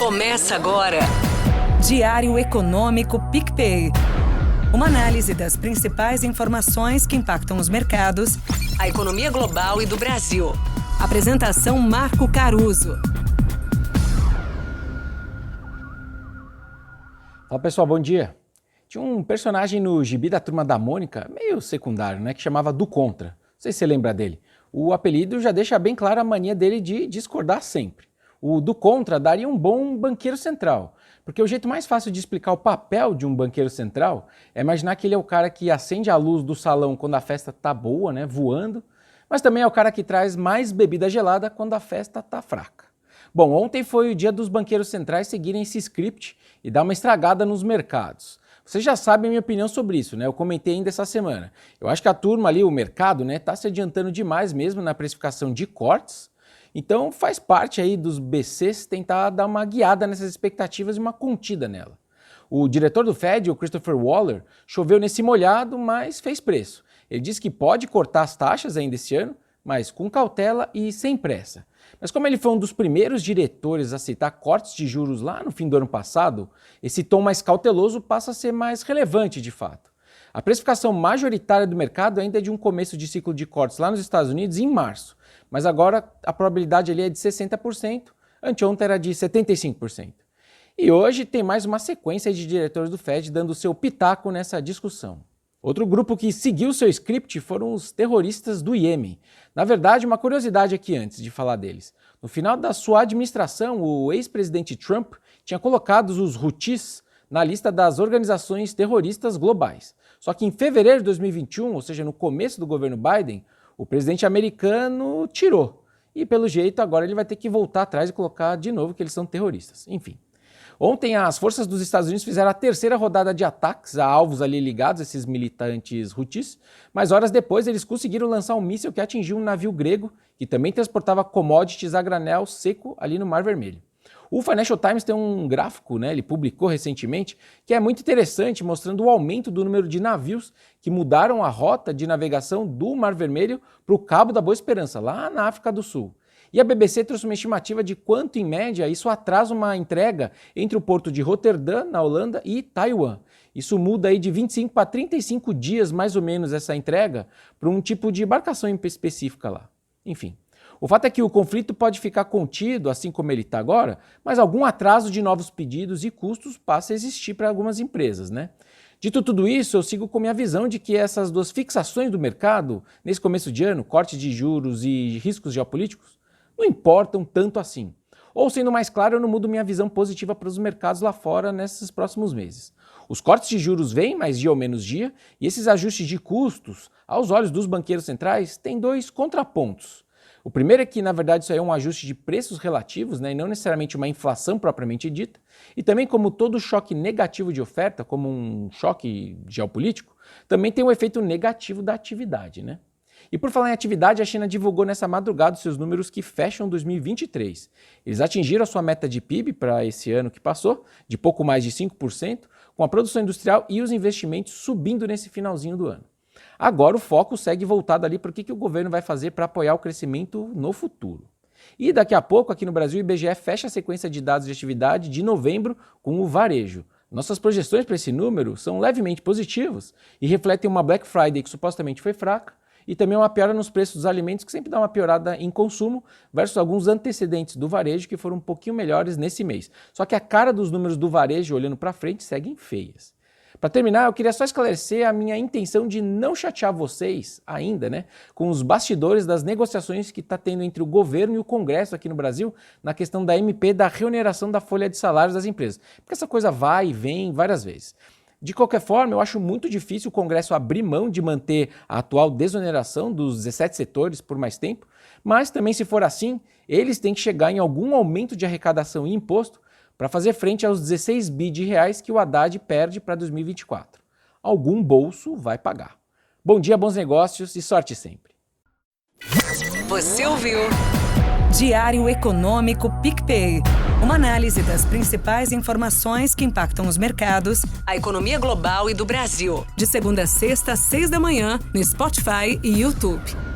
Começa agora. Diário Econômico PicPay. Uma análise das principais informações que impactam os mercados, A economia global e do Brasil. Apresentação Marco Caruso. Fala pessoal, bom dia. Tinha um personagem no gibi da Turma da Mônica, meio secundário, né, que chamava Do Contra. Não sei se você lembra dele. O apelido já deixa bem claro a mania dele de discordar sempre. O Do Contra daria um bom banqueiro central, porque o jeito mais fácil de explicar o papel de um banqueiro central é imaginar que ele é o cara que acende a luz do salão quando a festa tá boa, né, voando, mas também é o cara que traz mais bebida gelada quando a festa tá fraca. Bom, ontem foi o dia dos banqueiros centrais seguirem esse script e dar uma estragada nos mercados. Vocês já sabem a minha opinião sobre isso, né? Eu comentei ainda essa semana. Eu acho que a turma ali, o mercado, né, tá se adiantando demais mesmo na precificação de cortes. Então faz parte aí dos BCs tentar dar uma guiada nessas expectativas e uma contida nela. O diretor do Fed, o Christopher Waller, choveu nesse molhado, mas fez preço. Ele disse que pode cortar as taxas ainda esse ano, mas com cautela e sem pressa. Mas como ele foi um dos primeiros diretores a citar cortes de juros lá no fim do ano passado, esse tom mais cauteloso passa a ser mais relevante de fato. A precificação majoritária do mercado ainda é de um começo de ciclo de cortes lá nos Estados Unidos em março, mas agora a probabilidade ali é de 60%, anteontem era de 75%. E hoje tem mais uma sequência de diretores do Fed dando seu pitaco nessa discussão. Outro grupo que seguiu seu script foram os terroristas do Iêmen. Na verdade, uma curiosidade aqui antes de falar deles. No final da sua administração, o ex-presidente Trump tinha colocado os Houthis na lista das organizações terroristas globais. Só que em fevereiro de 2021, ou seja, no começo do governo Biden, o presidente americano tirou. E pelo jeito agora ele vai ter que voltar atrás e colocar de novo que eles são terroristas. Enfim. Ontem as forças dos Estados Unidos fizeram a terceira rodada de ataques a alvos ali ligados, esses militantes Houthis, mas horas depois eles conseguiram lançar um míssil que atingiu um navio grego que também transportava commodities a granel seco ali no Mar Vermelho. O Financial Times tem um gráfico, né, ele publicou recentemente, que é muito interessante, mostrando o aumento do número de navios que mudaram a rota de navegação do Mar Vermelho para o Cabo da Boa Esperança, lá na África do Sul. E a BBC trouxe uma estimativa de quanto, em média, isso atrasa uma entrega entre o porto de Roterdã, na Holanda, e Taiwan. Isso muda aí de 25 para 35 dias, mais ou menos, essa entrega para um tipo de embarcação específica lá. Enfim, o fato é que o conflito pode ficar contido, assim como ele está agora, mas algum atraso de novos pedidos e custos passa a existir para algumas empresas, né? Dito tudo isso, eu sigo com minha visão de que essas duas fixações do mercado, nesse começo de ano, corte de juros e riscos geopolíticos, não importam tanto assim. Ou, sendo mais claro, eu não mudo minha visão positiva para os mercados lá fora nesses próximos meses. Os cortes de juros vêm mais dia ou menos dia, e esses ajustes de custos, aos olhos dos banqueiros centrais, têm dois contrapontos. O primeiro é que, na verdade, isso aí é um ajuste de preços relativos, né, e não necessariamente uma inflação propriamente dita. E também, como todo choque negativo de oferta, como um choque geopolítico, também tem um efeito negativo da atividade, né? E por falar em atividade, a China divulgou nessa madrugada os seus números que fecham 2023. Eles atingiram a sua meta de PIB para esse ano que passou, de pouco mais de 5%, com a produção industrial e os investimentos subindo nesse finalzinho do ano. Agora o foco segue voltado ali para o que o governo vai fazer para apoiar o crescimento no futuro. E daqui a pouco, aqui no Brasil, o IBGE fecha a sequência de dados de atividade de novembro com o varejo. Nossas projeções para esse número são levemente positivas e refletem uma Black Friday que supostamente foi fraca, e também uma piora nos preços dos alimentos, que sempre dá uma piorada em consumo, versus alguns antecedentes do varejo que foram um pouquinho melhores nesse mês. Só que a cara dos números do varejo, olhando para frente, seguem feias. Para terminar, eu queria só esclarecer a minha intenção de não chatear vocês ainda, né, com os bastidores das negociações que está tendo entre o governo e o Congresso aqui no Brasil na questão da MP da reoneração da folha de salários das empresas. Porque essa coisa vai e vem várias vezes. De qualquer forma, eu acho muito difícil o Congresso abrir mão de manter a atual desoneração dos 17 setores por mais tempo, mas também, se for assim, eles têm que chegar em algum aumento de arrecadação e imposto para fazer frente aos 16 bi de reais que o Haddad perde para 2024. Algum bolso vai pagar. Bom dia, bons negócios e sorte sempre. Você ouviu? Diário Econômico PicPay. Uma análise das principais informações que impactam os mercados, A economia global e do Brasil. de segunda a sexta, às 6 da manhã, no Spotify e YouTube.